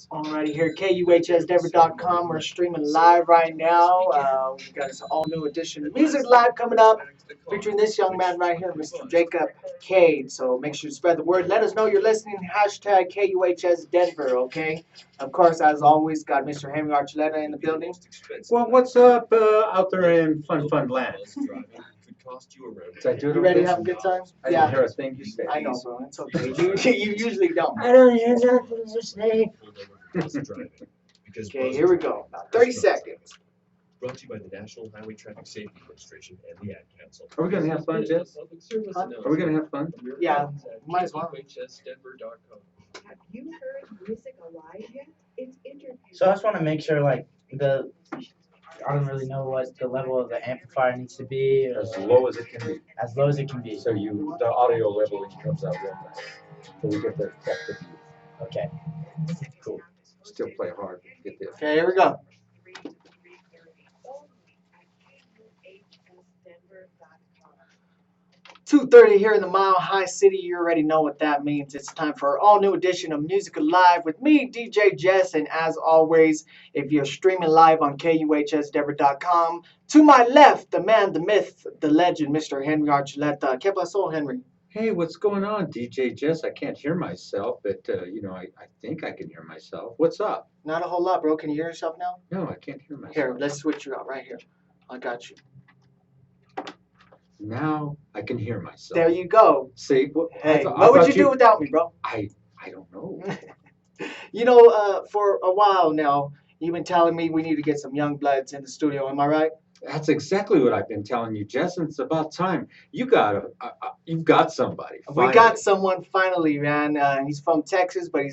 Alrighty, here at KUHSdenver.com. We're streaming live right now. We got this all new edition of Music Live coming up, featuring this young man right here, Mr. Jacob Cade. So make sure you spread the word. Let us know you're listening. Hashtag KUHSdenver, okay? Of course, as always, got Mr. Henry Archuleta in the building. Well, what's up out there in fun land? Did I do it You ready okay? to have a good time? I didn't hear a thing you said. I know, bro. It's okay. You usually don't. I don't hear nothing to say. Okay, here we go. About 30 seconds. Brought to you by the National Highway Traffic Safety Administration and the Ad Council. Are we gonna have fun, Jess? Are we gonna have fun? Yeah, might as well. Have you heard Music Alive yet? It's interviews. So I just want to make sure, like, I don't really know what the level of the amplifier needs to be, or As low as it can be. as low as it can be. So the audio leveling comes out real nice. So we get the effective view. Okay. Cool. Still play hard. Get the Okay, here we go. 2:30 here in the Mile High City. You already know what that means. It's time for an all-new edition of Music Alive with me, DJ Jess. And as always, if you're streaming live on KUHSdenver.com, to my left, the man, the myth, the legend, Mr. Henry Archuleta. ¿Qué pasó, Henry? Hey, what's going on, DJ Jess? I can't hear myself, but I think I can hear myself. What's up? Not a whole lot, bro. Can you hear yourself now? No, I can't hear myself. Here, let's switch you out right here. I got you. Now I can hear myself. There you go. See, Hey, what would you do without me, bro? I don't know. For a while now, you've been telling me we need to get some young bloods in the studio. Am I right? That's exactly what I've been telling you, Jess. And it's about time. You've got somebody. We got someone finally, man. He's from Texas, but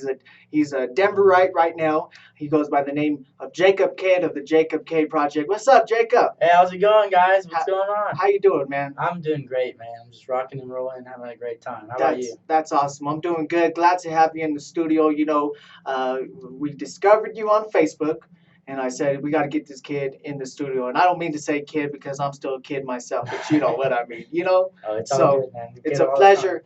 he's a Denverite right now. He goes by the name of Jacob Cade of the Jacob Cade Project. What's up, Jacob? Hey, how's it going, guys? What's going on? How you doing, man? I'm doing great, man. I'm just rocking and rolling, having a great time. How about you? That's awesome. I'm doing good. Glad to have you in the studio. We discovered you on Facebook. And I said, we got to get this kid in the studio. And I don't mean to say kid because I'm still a kid myself, but you know what I mean, Oh, it's all good, man. It's a pleasure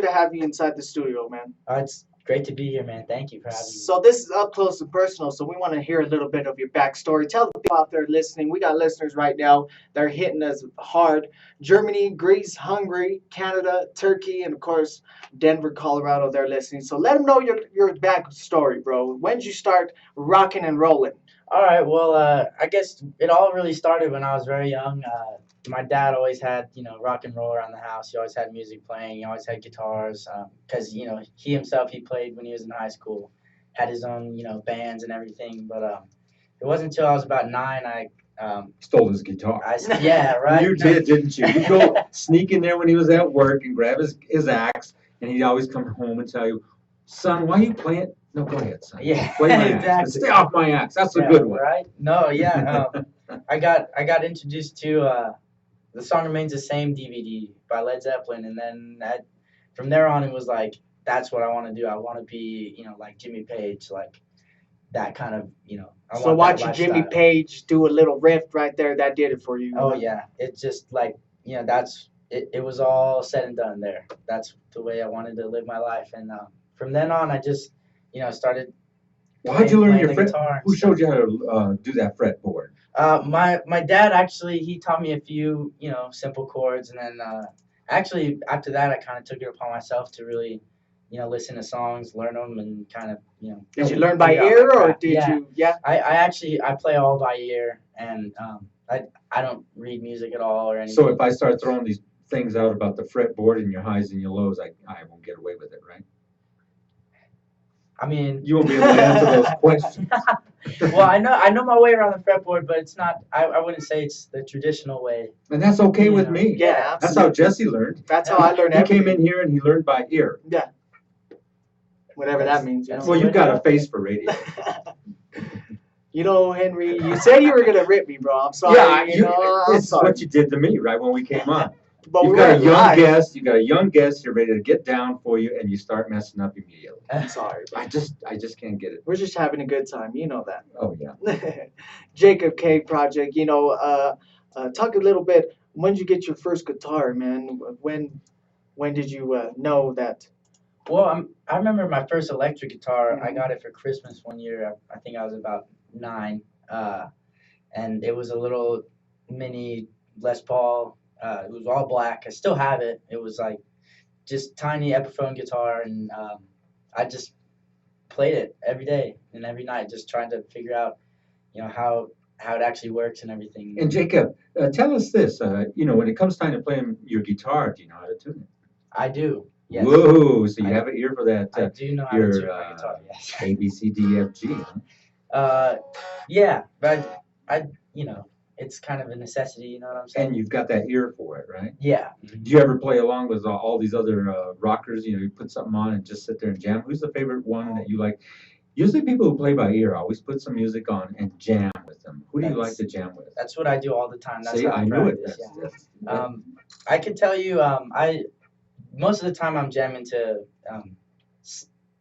to have you inside the studio, man. It's great to be here, man. Thank you for having me. So this is up close and personal, so we want to hear a little bit of your backstory. Tell the people out there listening. We got listeners right now. They're hitting us hard. Germany, Greece, Hungary, Canada, Turkey, and of course, Denver, Colorado, they're listening. So let them know your backstory, bro. When did you start rocking and rolling? All right, well, I guess it all really started when I was very young. My dad always had, rock and roll around the house. He always had music playing. He always had guitars because, he himself, he played when he was in high school, had his own, bands and everything. But it wasn't until I was about 9 I stole his guitar. Yeah, right. You did, didn't you? You'd go sneak in there when he was at work and grab his axe, and he'd always come home and tell you, son, why are you playing? No, go ahead, son. Yeah, play my axe. exactly. Stay off my axe. That's a good one. Right? No, yeah. I got introduced to The Song Remains the Same DVD by Led Zeppelin, and then from there on, it was like, that's what I want to do. I want to be, like Jimmy Page, like that kind of, I So want that watching Jimmy lifestyle. Page do a little riff right there, that did it for you. Oh, yeah. It's just like, it was all said and done there. That's the way I wanted to live my life. And from then on, I just, started. How'd you learn your playing the fret? guitar and Who stuff. showed you how to do that fretboard? My dad actually, he taught me a few, simple chords, and then actually after that I kind of took it upon myself to really, listen to songs, learn them, and kind of, Did you learn by figure out ear my or craft. did Yeah. you? Yeah. I play all by ear, and I don't read music at all or anything. So if I start throwing these things out about the fretboard and your highs and your lows, I won't get away with it, right? I mean, You won't be able to answer those questions. well, I know my way around the fretboard, but it's not. I wouldn't say it's the traditional way. And that's okay with me. Yeah, That's how Jesse learned. That's how I learned He everything. came in here and he learned by ear. Yeah. Whatever that means. You know? Well, you've got a face for radio. Henry, you said you were gonna rip me, bro. I'm sorry. I'm it's sorry. what you did to me right when we came on. But You've we got a were young live. guest. You got a young guest. You're ready to get down for you, and you start messing up immediately. I'm sorry. Bro. I just can't get it. We're just having a good time. You know that. Oh yeah. Jacob Cade Project. Talk a little bit. When did you get your first guitar, man? When did you know that Well, I remember my first electric guitar. I Mhm. got it for Christmas one year. I think I was about 9, and it was a little mini Les Paul. It was all black. I still have it. It was like just tiny Epiphone guitar, and I just played it every day and every night, just trying to figure out, how it actually works and everything. And Jacob, tell us this. When it comes time to playing your guitar, do you know how to tune it? I do. Yes. Whoa! So you I- have an ear for that. I do know how to your tune my guitar. Yes. A B C D F G. Huh? Uh, yeah, but it's kind of a necessity. You know what I'm saying? And you've got that ear for it, right? Yeah. Do you ever play along with all these other rockers? You put something on and just sit there and jam. Who's the favorite one that you like? Usually, people who play by ear always put some music on and jam with them. Who do you like to jam with? That's what I do all the time. That's See, how I I knew it. practice. That's, I can tell you, I most of the time I'm jamming to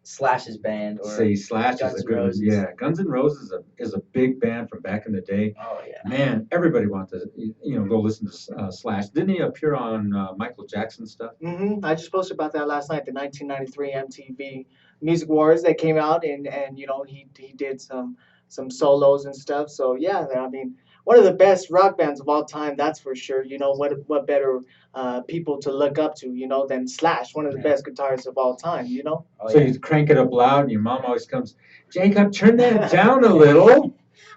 Slash's band or say Slash Guns is a N' good one. Roses. Yeah, Guns N' Roses is a big band from back in the day. Oh yeah. Man, everybody wants to go listen to Slash. Didn't he appear on Michael Jackson stuff? I just posted about that last night. The 1993 MTV Music Awards that came out, and he did some solos and stuff. So yeah, I mean, one of the best rock bands of all time, that's for sure. What better people to look up to, than Slash, one of the best guitarists of all time. Oh, So yeah. you crank it up loud, and your mom always comes, Jacob, turn that down a little.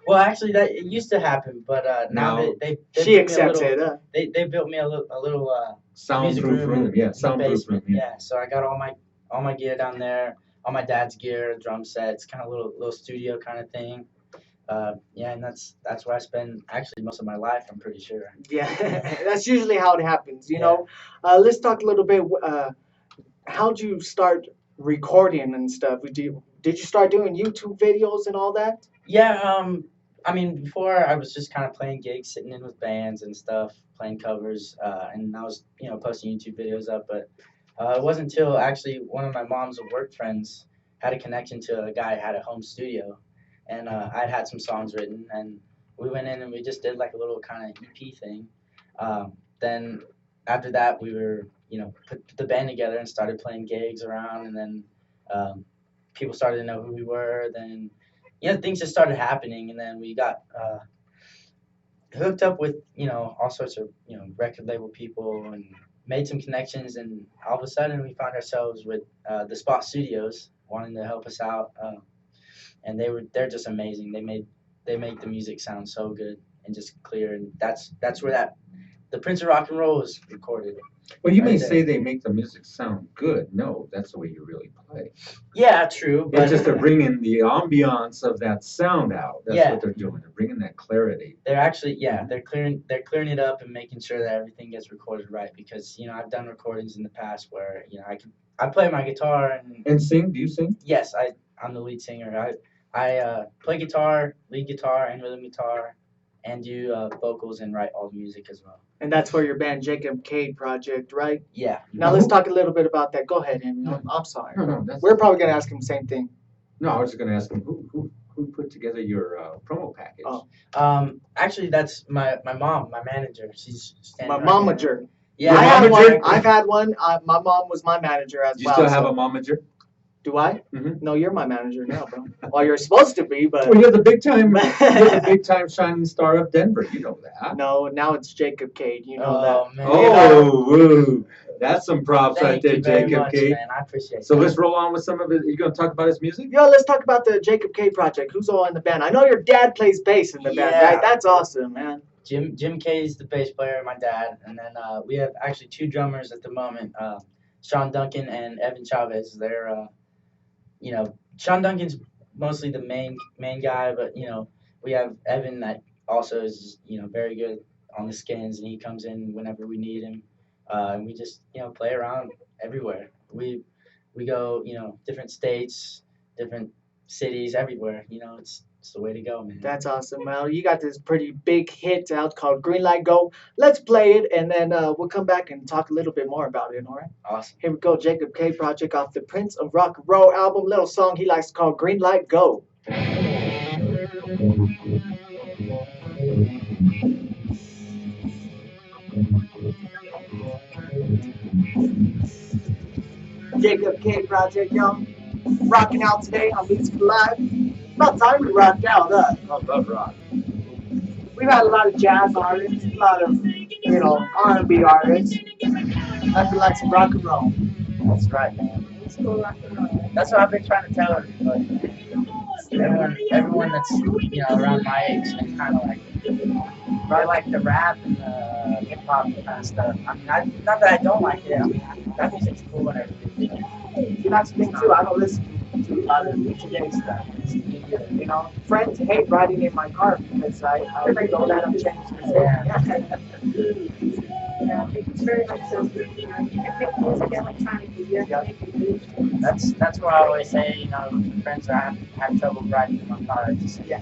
Well, actually, that it used to happen, but now No. they She built me a accepts little, it. Huh? they built me a little music Soundproof room, yeah, in the soundproof basement. room, yeah. Yeah, so I got all my gear down there, all my dad's gear, drum sets, kind of little studio kind of thing. Yeah, and that's where I spend actually most of my life. I'm pretty sure. Yeah, that's usually how it happens. Yeah. Let's talk a little bit. How'd you start recording and stuff? Did you start doing YouTube videos and all that? Yeah, I mean, before I was just kind of playing gigs, sitting in with bands and stuff, playing covers, and I was, posting YouTube videos up. But it wasn't until actually one of my mom's work friends had a connection to a guy who had a home studio, and I'd had some songs written, and we went in and we just did like a little kind of EP thing. Then after that, we were, put the band together and started playing gigs around, and then people started to know who we were. Then things just started happening, and then we got hooked up with all sorts of record label people and made some connections, and all of a sudden we found ourselves with the Spot Studios wanting to help us out, and they're just amazing. They make the music sound so good and just clear, and that's where the Prince of Rock and Roll was recorded. Well, you may Right there. say they make the music sound good. No, that's the way you really play. Yeah, true. But It's just they're bringing the ambiance of that sound out. That's Yeah. what they're doing. They're bringing that clarity. they're actually they're clearing it up and making sure that everything gets recorded right, because I've done recordings in the past where I play my guitar and And sing? Do you sing? yes, I'm the lead singer. I play guitar, lead guitar, and rhythm guitar, and do vocals and write all the music as well. And that's for your band Jacob Cade project, right? Yeah. Now let's talk a little bit about that. Go ahead, Amy. I'm sorry. No, that's We're probably gonna ask him the same thing. No, I was just going to ask him who put together your promo package. Oh. Actually, that's my mom, my manager. She's standing My right momager. there. I Yeah. had momager? one. I've had one. My mom was my manager as Do you well. still have so- a momager? Do I? Mhm. No, you're my manager now, bro. Well, you're supposed to be, but Well, you're the big time, shining star of Denver. You know that. no. Now it's Jacob Cade. You know Oh man. Oh, woo. That's some props right Thank there, you very Jacob much, Cade. man. I appreciate So that. let's roll on with some of it. You going to talk about his music? that. Yo, let's talk about the Jacob Cade project. Who's all in the band? I know your dad plays bass in the band, Yeah. right? That's awesome, man. Jim Kay's the bass player, my dad, and then we have actually 2 drummers at the moment, Sean Duncan and Evan Chavez. They're Sean Duncan's mostly the main guy, but we have Evan that also is very good on the skins, and he comes in whenever we need him, and we just play around everywhere. We go different states, different cities, everywhere. It's the way to go, man. That's awesome, man. You got this pretty big hit out called Green Light Go. Let's play it, and then we'll come back and talk a little bit more about it, all right? Awesome. Here we go, Jacob Cade project off the Prince of Rock and Roll album. Little song he likes called Green Light Go. Jacob Cade Project, yo. Rocking out today on Music Live. About time we rocked out, huh? I love rock. We've had a lot of jazz artists, a lot of, R&B artists. Nothing like some rock and roll. That's right, man. That's what I've been trying to tell everybody, man. Everyone that's around my age, they kind of like really like the rap and the hip hop kind of stuff. I mean, not that I don't like it. I mean, that music's cool and everything. See, that's the thing too. I don't listen to a lot of today's stuff. Friends hate riding in my car because I don't let them change the song. Yeah, it's very much so. You can make music electronically. You have to make it move. That's what I always say. Friends that have trouble riding in my car, I just say,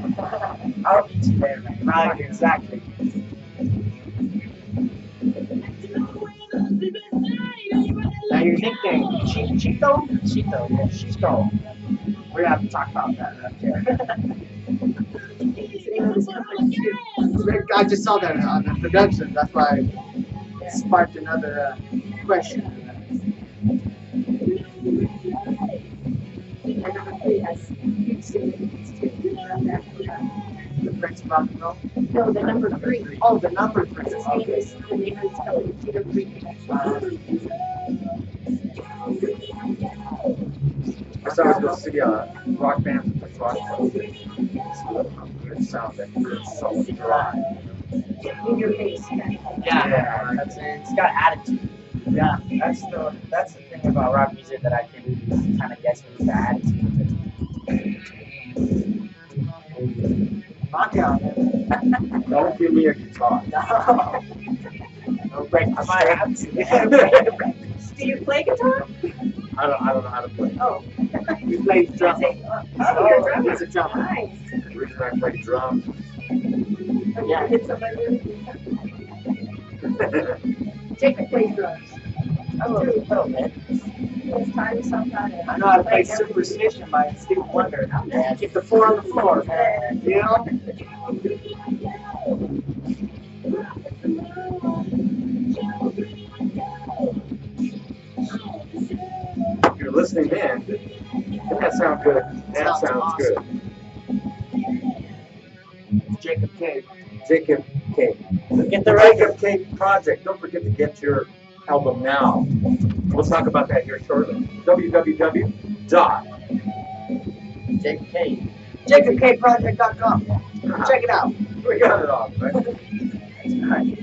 I'll meet you there, man. Right, exactly. Now your nickname, Chito? Chito, yeah. Chito. We're gonna have to talk about that after. It's the name of this company too. I just saw that on the production. That's why it sparked another question. And number 3 has huge significance too. The Prince of Rock and Roll? No, the number 3. Oh, the number 3. His name is the name of this company, Cheetah Creek. I saw us go see rock bands at the rock It sounds like it's so dry. In your face. Yeah, that's it. It's got attitude. Yeah. That's the thing about rock music that I think kind of gets me, the attitude. Knock out, man. Don't give me a guitar. No break. I might have to. Do you play guitar? I don't know how to play. Oh. You play drums. Oh, you're a drummer. He's a drummer. Nice. The reason I play drums. Yeah. Hit somebody. Jacob plays drums. A little bit. It's time sometimes. I know how to play Superstition by Stevie Wonder. Keep the 4 on the floor, man. You know? If you're listening in, doesn't that sound good? That sounds awesome. good. Jacob Cade. Jacob Cade. Get The the Jacob Cade Project. Don't forget to get your album now. We'll talk about that here shortly. www. Jacob Cade. JacobCadeProject.com. Check it out. We got it all, right? That's nice.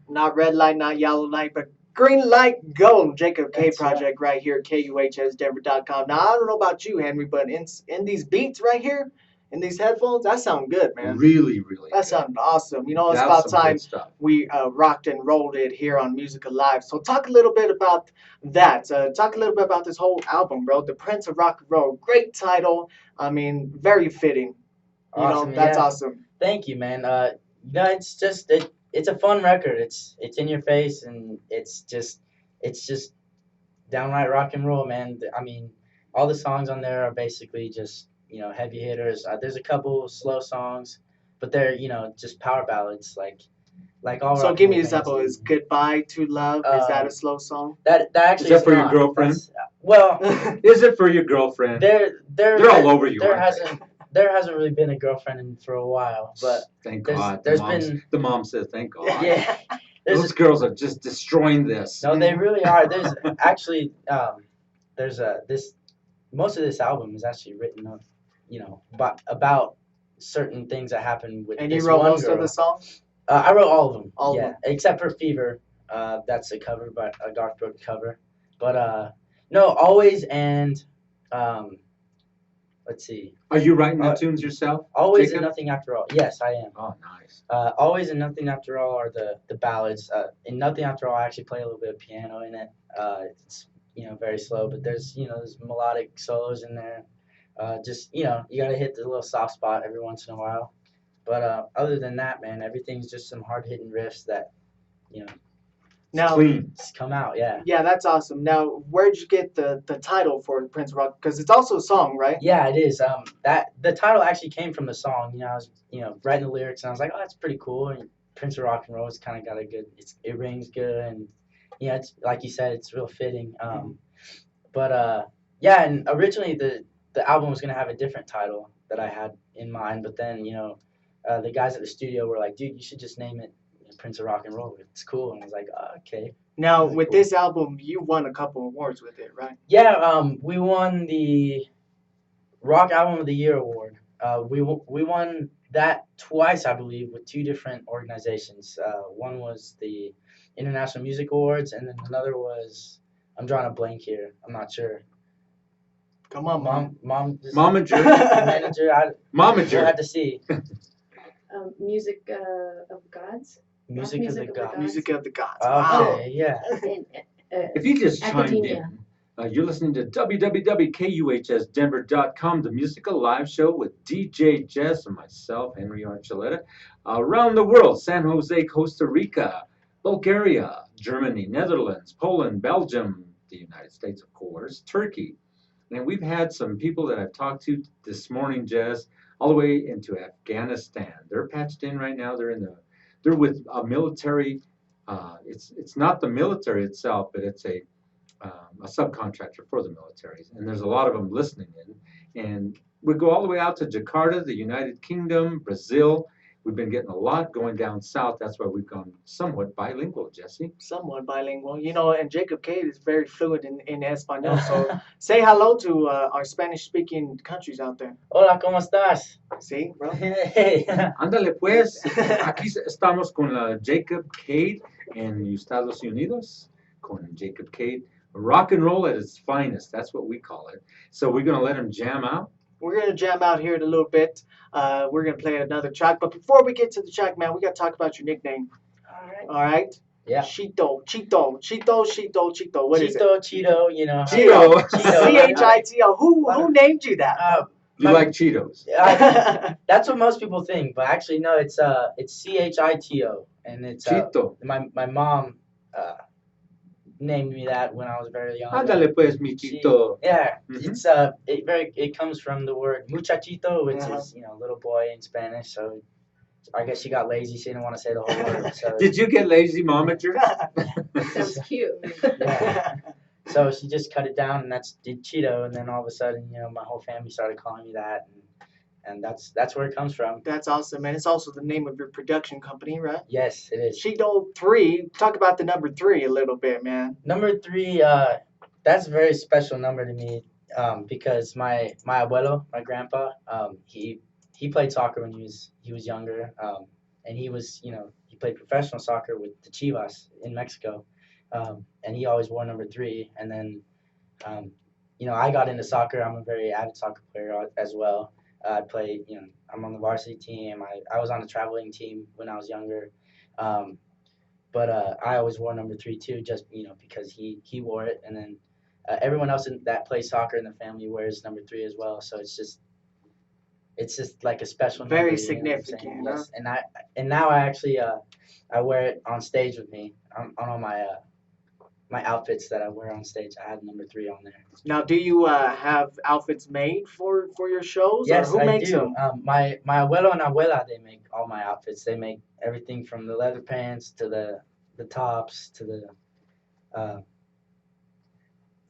Not red light, not yellow light, but green light, go. Jacob Cade That's Project right here, KUHSdenver.com. Now, I don't know about you, Henry, but in these beats right here, in these headphones, that sound good, man. Really, really. That sounds awesome. It's That's about some good time stuff. we rocked and rolled it here on Music Alive. So talk a little bit about that. Talk a little bit about this whole album, bro. The Prince of Rock and Roll. Great title. I mean, very fitting. Awesome, That's yeah. awesome. Thank you, man. It's just it's a fun record. It's in your face, and it's just downright rock and roll, man. I mean, all the songs on there are basically just heavy hitters. There's a couple slow songs, but they're just power ballads, like all. So rock give and me roll an example. bands Is Goodbye to Love? Is that a slow song? That actually Is that is for your not. girlfriend? Well, Is it for your girlfriend? they're all over you, There aren't they? there hasn't really been a girlfriend for a while, but Thank there's- God. there's the mom says, thank God. yeah. Those girls are just destroying this. No, they really are. There's actually most of this album is actually written up, about certain things that happened with And this you wrote one most girl. of the songs? I wrote all of them. All of yeah, them. except for Fever. That's a cover, but a Garth Brooks cover. But no, Always and let's see. Are you writing the tunes yourself? Always Jacob? and Nothing After All. Yes, I am. Oh, nice. Always and Nothing After All are the ballads. In Nothing After All, I actually play a little bit of piano in it. It's very slow, but there's melodic solos in there. You gotta hit the little soft spot every once in a while. But other than that, man, everything's just some hard hitting riffs that Now, Clean. Just come out, yeah. yeah, that's awesome. Now, where'd you get the title for Prince of Rock? Because it's also a song, right? Yeah, it is. That the title actually came from the song. You know, I was writing the lyrics and I was like, oh, that's pretty cool. And Prince of Rock and Roll, it's kind of got a good. It rings good and it's like you said, it's real fitting. But yeah, and originally the album was gonna have a different title that I had in mind, but then the guys at the studio were like, dude, you should just name it Prince of Rock and Roll. It's cool. And I was like, oh, okay. Now, Really with cool. this album, you won a couple awards with it, right? Yeah, we won the Rock Album of the Year award. We won that twice, I believe, with two different organizations. One was the International Music Awards, and then another was I'm drawing a blank here. I'm not sure. Come on, Mom. Momager. Manager. We'll Momager. have to see. Music of Gods. Music of the Gods. Music of the Gods. Wow. Okay, yeah. In, If you just chimed Academia. in, you're listening to www.KUHSdenver.com, the musical live show with DJ Jess and myself, Henry Archuleta, around the world: San Jose, Costa Rica, Bulgaria, Germany, Netherlands, Poland, Belgium, the United States, of course, Turkey. And we've had some people that I've talked to this morning, Jess, all the way into Afghanistan. They're patched in right now. They're with a military. It's not the military itself, but it's a subcontractor for the military. And there's a lot of them listening in. And we go all the way out to Jakarta, the United Kingdom, Brazil. We've been getting a lot going down south. That's why we've gone somewhat bilingual, Jesse. Somewhat bilingual. And Jacob Cade is very fluent in Espanol. So say hello to our Spanish-speaking countries out there. Hola, ¿cómo estás? See, bro? Hey. Ándale pues, aquí estamos con Jacob Cade en Estados Unidos, con Jacob Cade. Rock and roll at its finest, that's what we call it. So we're going to let him jam out. We're going to jam out here in a little bit. We're going to play another track. But before we get to the track, man, we got to talk about your nickname. All right. All right? Yeah. Chito. What is it? Cheeto, Cheeto. Chito. Who named you that? You like Cheetos. That's what most people think, but actually no, it's Chito, and it's Chito. my mom named me that when I was very young. Ándale pues, mi Chito. Yeah, Mhm. it comes from the word muchachito, which is little boy in Spanish. So I guess she got lazy. She didn't want to say the whole word. So Did you get lazy, momager? Sounds cute. yeah. So she just cut it down, and that's Cheeto. And then all of a sudden, my whole family started calling me that, and that's where it comes from. That's awesome, man. It's also the name of your production company, right? Yes, it is. Chito 3. Talk about the number 3 a little bit, man. Number 3, that's a very special number to me, because my abuelo, my grandpa, he played soccer when he was younger, and he was he played professional soccer with the Chivas in Mexico, and he always wore number 3. And then I got into soccer. I'm a very avid soccer player as well. I play, I'm on the varsity team. I was on the traveling team when I was younger. But I always wore number 3 too, just, because he wore it. And then everyone else that plays soccer in the family wears number 3 as well. So it's just like a special number. Very significant, Yes. And now I actually, I wear it on stage with me on all my outfits that I wear on stage. I have number 3 on there. Now, do you have outfits made for your shows? Yes, or who I makes do. them? My abuelo and abuela, they make all my outfits. They make everything from the leather pants to the tops to the I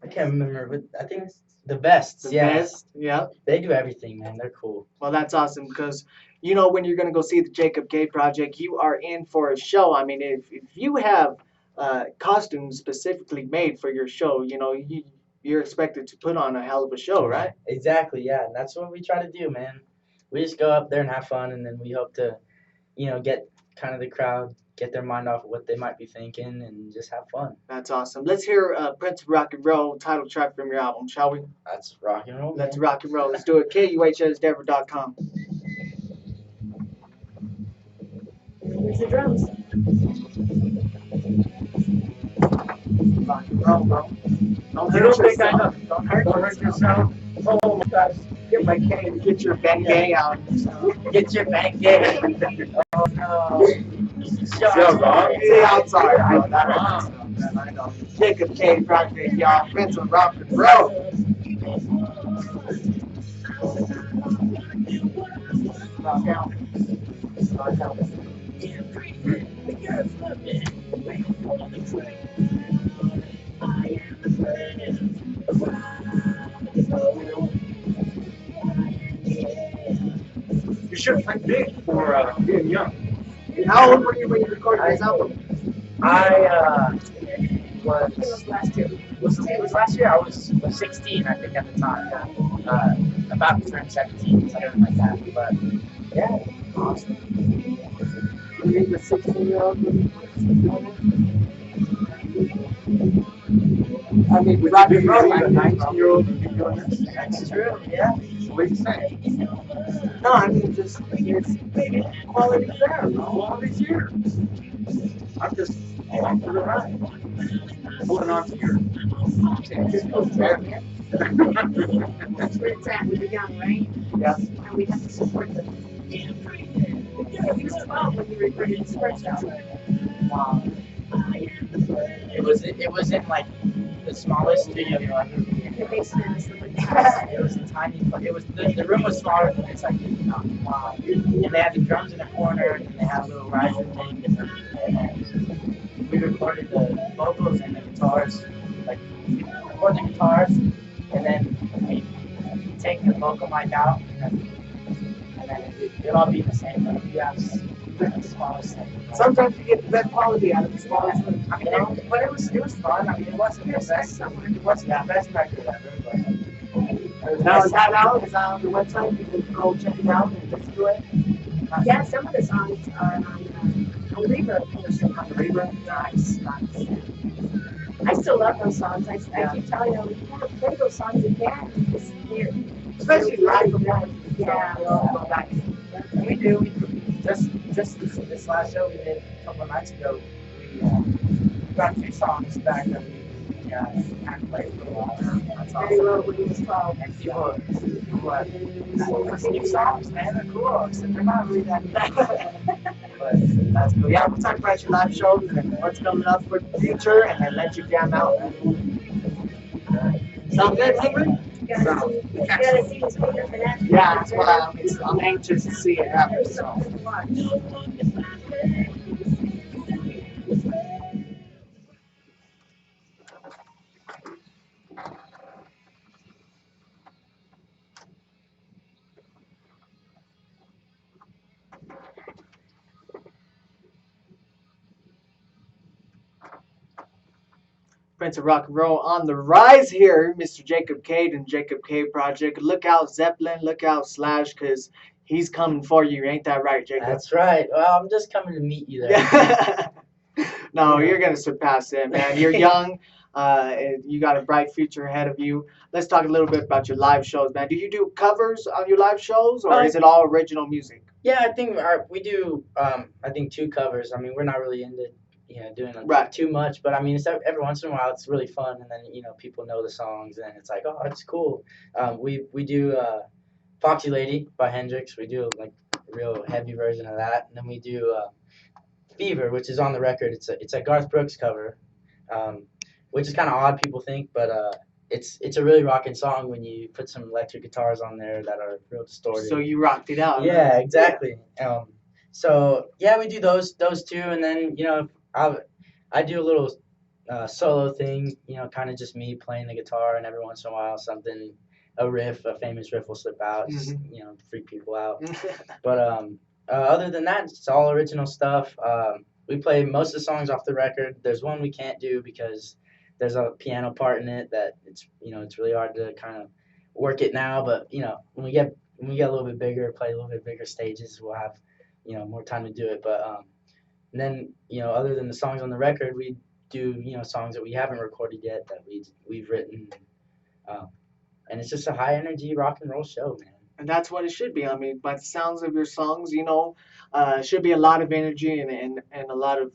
can't remember, but I think the vests. The Yeah, best? Yeah. they do everything, man. They're cool. Well, that's awesome because, when you're going to go see the Jacob Cade Project, you are in for a show. I mean, if you have costumes specifically made for your show, you're expected to put on a hell of a show, right? Exactly, yeah. And that's what we try to do, man. We just go up there and have fun, and then we hope to, get kind of the crowd, get their mind off of what they might be thinking, and just have fun. That's awesome. Let's hear Prince of Rock and Roll title track from your album, shall we? That's rock and roll. Let's man. rock and roll. Let's do it. KUHSdenver.com. Here's the drums. Rock and roll, bro. Don't You hurt don't think I yourself. know. Don't hurt Don't hurt yourself. yourself. Oh my gosh. Get my cane. Get your bang out. Get your bang game. Oh no. See, I'm sorry, bro. That hurts. Man, I know. Jacob Cade Project, y'all. Prince of Rock and Roll. Rock out. Rock out. You should play big for being young. How old were you when you recorded this album? I was It was last year. it was last year. I was 16, I think, at the time. About to turn 17, something like that. But yeah, awesome. You were 16-year-old. I mean, Would rock you and be roll, a like 19-year-old and be doing this? That's true. Yeah. What do you say? No, I mean, just it's quality there, bro. All these years. I'm just along for the ride. Holding on to your That's where it's at. We were young, right? Yeah. And we have to support them. Yeah, he was 12 when he recorded his first album. Wow. It was in like the smallest studio you'll ever be in. The basement is the It was a tiny. It was the room was smaller than this. I kid you not. And they had the drums in the corner, and they had a little riser thing. And we recorded the vocals and the guitars. Like we record the guitars, and then we take the vocal mic out, and then it'll all be in the same room. Yeah, the smallest thing. Sometimes you get the best quality out of the smallest room. I mean, but it was fun. I mean, it wasn't the best. It wasn't the best record ever, but. Now, is that out? Is that on the website? You can go check it out and listen to it. Yeah, some of the songs are on Reverb. On the Reverb? Nice. I still love those songs. I keep telling them, you gotta play those songs again. It's weird. Especially live performance. Yeah. Go back. We do. Just this last show we did a couple of nights ago, we got 2 songs back that we hadn't played for a while. That's Very awesome. well when he was 12. And people these new songs, man, they're cool. Except they're not really that good. But that's cool. Yeah, we'll talk about your live shows and what's coming up for the future and then let you jam out. Sound good, Henry? You gotta see his picture for that. Yeah, that's why I'm anxious to see it happen. There's So. something to watch. Prince of Rock and Roll on the rise here, Mr. Jacob Cade and Jacob Cade Project. Look out, Zeppelin. Look out, Slash, because he's coming for you. Ain't that right, Jacob? That's right. Well, I'm just coming to meet you there. No, you're going to surpass it, man. You're young. You got a bright future ahead of you. Let's talk a little bit about your live shows, man. Do you do covers on your live shows, or is it all original music? Yeah, I think we do. I think 2 covers. I mean, we're not really into doing Right. too much, but I mean, it's every once in a while it's really fun, and then people know the songs, and it's like, oh, it's cool. We do Foxy Lady by Hendrix. We do like a real heavy version of that, and then we do Fever, which is on the record. It's a Garth Brooks cover, which is kind of odd, people think, but it's a really rocking song when you put some electric guitars on there that are real distorted. So you rocked it out. Yeah, exactly. So yeah, we do those 2, and then I do a little solo thing, kind of just me playing the guitar, and every once in a while a famous riff will slip out, just, freak people out. But other than that, it's all original stuff. We play most of the songs off the record. There's one we can't do because there's a piano part in it that it's really hard to kind of work it now. But when we get a little bit bigger, play a little bit bigger stages, we'll have more time to do it. But and then other than the songs on the record, we do songs that we haven't recorded yet that we've written, and it's just a high energy rock and roll show, man. And that's what it should be. I mean, by the sounds of your songs, should be a lot of energy and a lot of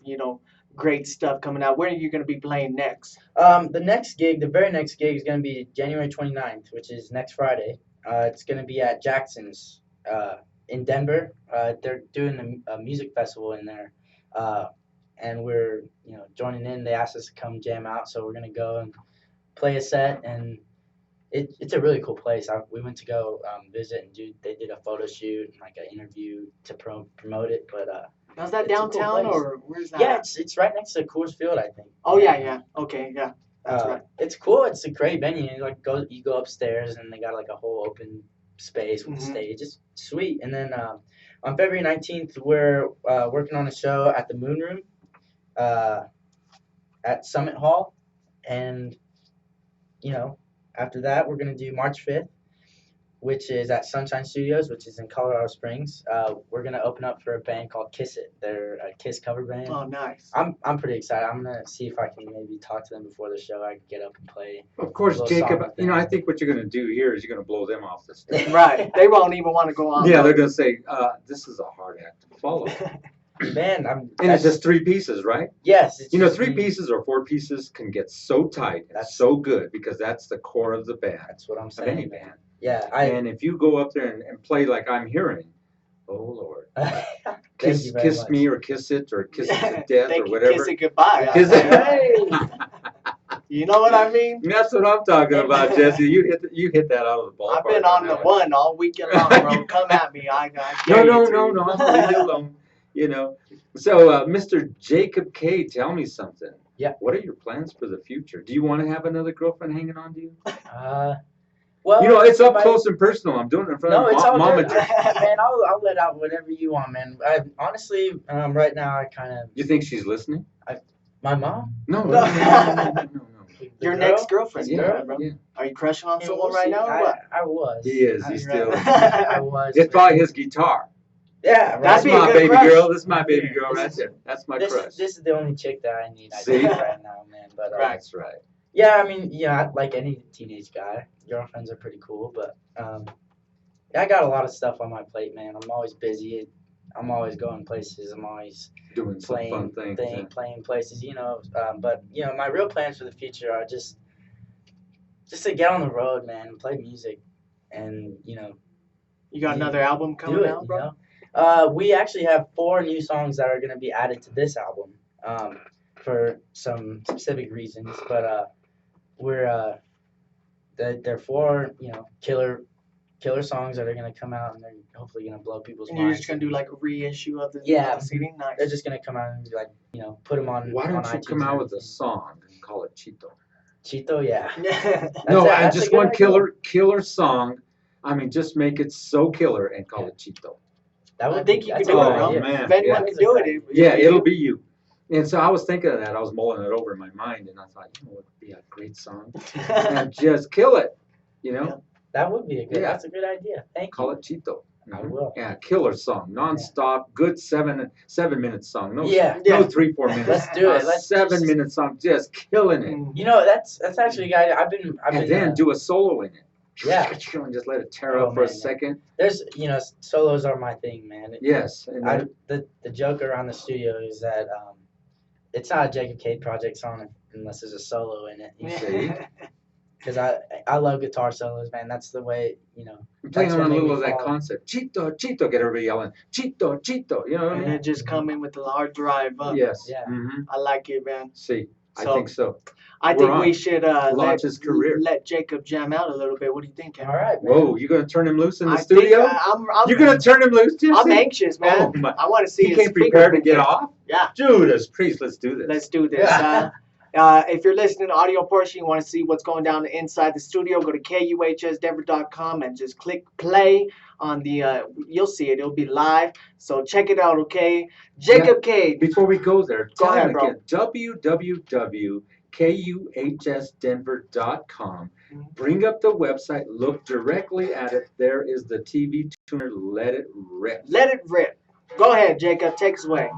great stuff coming out. Where are you going to be playing next? The very next gig is going to be January 29th, which is next Friday. It's going to be at Jackson's in Denver. They're doing a music festival in there. and we're joining in. They asked us to come jam out, so we're gonna go and play a set, and it's a really cool place. We went to go visit and they did a photo shoot and like an interview to promote it, but Is that it's a cool downtown place. or where's that? Yeah, at? it's right next to Coors Field, I think. Oh yeah. Okay, yeah. That's right. It's cool. It's a great venue. You go upstairs and they got like a whole open space with a stage. It's sweet. And then on February 19th, we're working on a show at the Moon Room at Summit Hall, and after that we're gonna do March 5th, which is at Sunshine Studios, which is in Colorado Springs. We're gonna open up for a band called Kiss It. They're a Kiss cover band. Oh, nice. I'm pretty excited. I'm gonna see if I can maybe talk to them before the show. I can get up and play. Of course, Little Jacob, song with I them. think what you're going to do here is you're going to blow them off the stage. Right. They won't even want to go on. Yeah, they're going to say, this is a hard act to follow. Man, And it's just 3 pieces, right? yes. It's just 3 me. pieces or 4 pieces can get so tight and That's- so good because that's the core of the band, That's what I'm of saying. any man. band. Yeah, And if you go up there and play like I'm hearing, oh Lord, Thank kiss you very kiss much. me or kiss it or kiss it to death Thank or you, whatever. kiss it goodbye. Kiss it. Hey, you know what I mean? That's what I'm talking about, Jesse. You hit that out of the ballpark. I've been on the that one. one all weekend long, bro. Come at me. I No, dare no, you no, to. no. I'm gonna leave you alone. So, Mr. Jacob Cade, tell me something. Yeah. What are your plans for the future? Do you want to have another girlfriend hanging on to you? Well, It's up my- close and personal. I'm doing it in front No, of it's all Mama. good. Man, I'll let out whatever you want, man. Honestly, right now I kind of You think she's listening? my mom. No, No. no. The Your girl? next girlfriend. Yeah, bro. yeah. Are you crushing on Yeah, someone we'll right see. now or what? I was. He is. I- He's still. I was. It's probably his guitar. Yeah, right. That'd That's be a my good baby crush. girl. This is my baby Yeah. girl right there. That's my This crush. is the only chick that I need. I See? think right now, man. But Right. That's right. yeah, I mean, yeah, like any teenage guy, girlfriends are pretty cool. But I got a lot of stuff on my plate, man. I'm always busy. I'm always going places. I'm always Doing some fun things. yeah. playing places, But my real plans for the future are just to get on the road, man, and play music, and You got another album do coming it. out, bro? We actually have 4 new songs that are going to be added to this album, for some specific reasons. But they're 4 killer songs that are going to come out, and they're hopefully going to blow people's And you're minds. just gonna do like a reissue of the Yeah. of the CD? Nice. They're just gonna come out and be like, put them on. Why on don't you iTunes come and out with a everything. song and call it Chito? Chito, yeah. No, a- and that's a just good one idea. killer song. I mean, just make it so killer and call it Chito. That I would think be- you that's could do a it, good bro. idea. man. If anyone Yeah. can do it, Yeah, it'll be you. And so I was thinking of that. I was mulling it over in my mind, and I thought, what would be a great song? And just kill it. That would be a good. Yeah. That's a good idea. Thank Call you. it Chito. I will. Yeah, killer song, non-stop, good 7-minute song. No, Yeah. Yeah. no 3-4 minutes. Let's do it. A Let's 7-minute song, just killing it. That's actually a guy I've been. And then do a solo in it. Yeah. And just let it tear Oh, up for a man, yeah. second. There's solos are my thing, man. Yes. And then, The joke around the studio is that it's not a Jacob Cade project song unless there's a solo in it. See? Because I love guitar solos, man. That's the way I'm playing That's on what a made little me of that fall. concept. Chito, Chito, get everybody yelling. Chito, Chito. You know what I And mean? then just come in with the hard drive up. Yes. Yeah. hmm I like it, man. See, I So, think so. I We're think on. we should Launch his career. let Jacob jam out a little bit. What do you think, Ken? All right, man. Whoa, you gonna turn him loose in the I think studio? I'm You're gonna turn him loose, Jesse? I'm anxious, man. Oh, my. I want to see He his came prepared to finger get movement. off? Yeah. Judas Priest, let's do this. Let's do this. If you're listening to audio portion, you want to see what's going down inside the studio, go to KUHSdenver.com and just click play on the, you'll see it. It'll be live. So check it out, okay? Jacob Cade. Before we go there, Go tell ahead, them bro. again, www.kuhsdenver.com. Bring up the website, look directly at it. There is the TV tuner. Let it rip. Let it rip. Go ahead, Jacob. Take us away.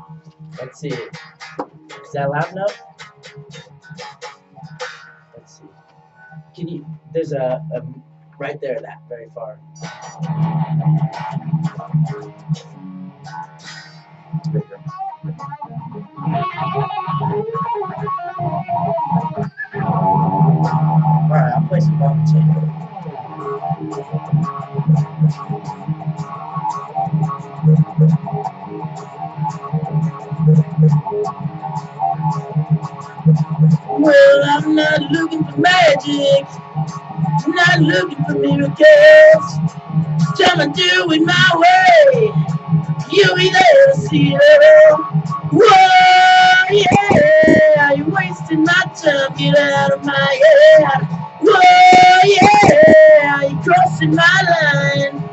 Let's see. Is that loud enough? Let's see. Can you? There's a right there. That very far. All right, I'll play some ball and chain. Well, I'm not looking for magic, I'm not looking for miracles. Time I do it my way, you either see it all. Whoa, yeah, you're wasting my time, get out of my head. Whoa, yeah, you're crossing my line,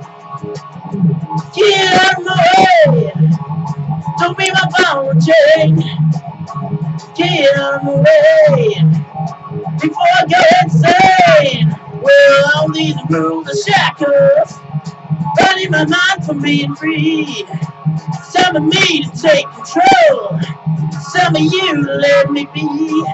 get out of my way. Don't be my ball chain, get out of my way before I go insane. Well, all these rules are shackles, burning my mind from being free. Some of me to take control, some of you to let me be.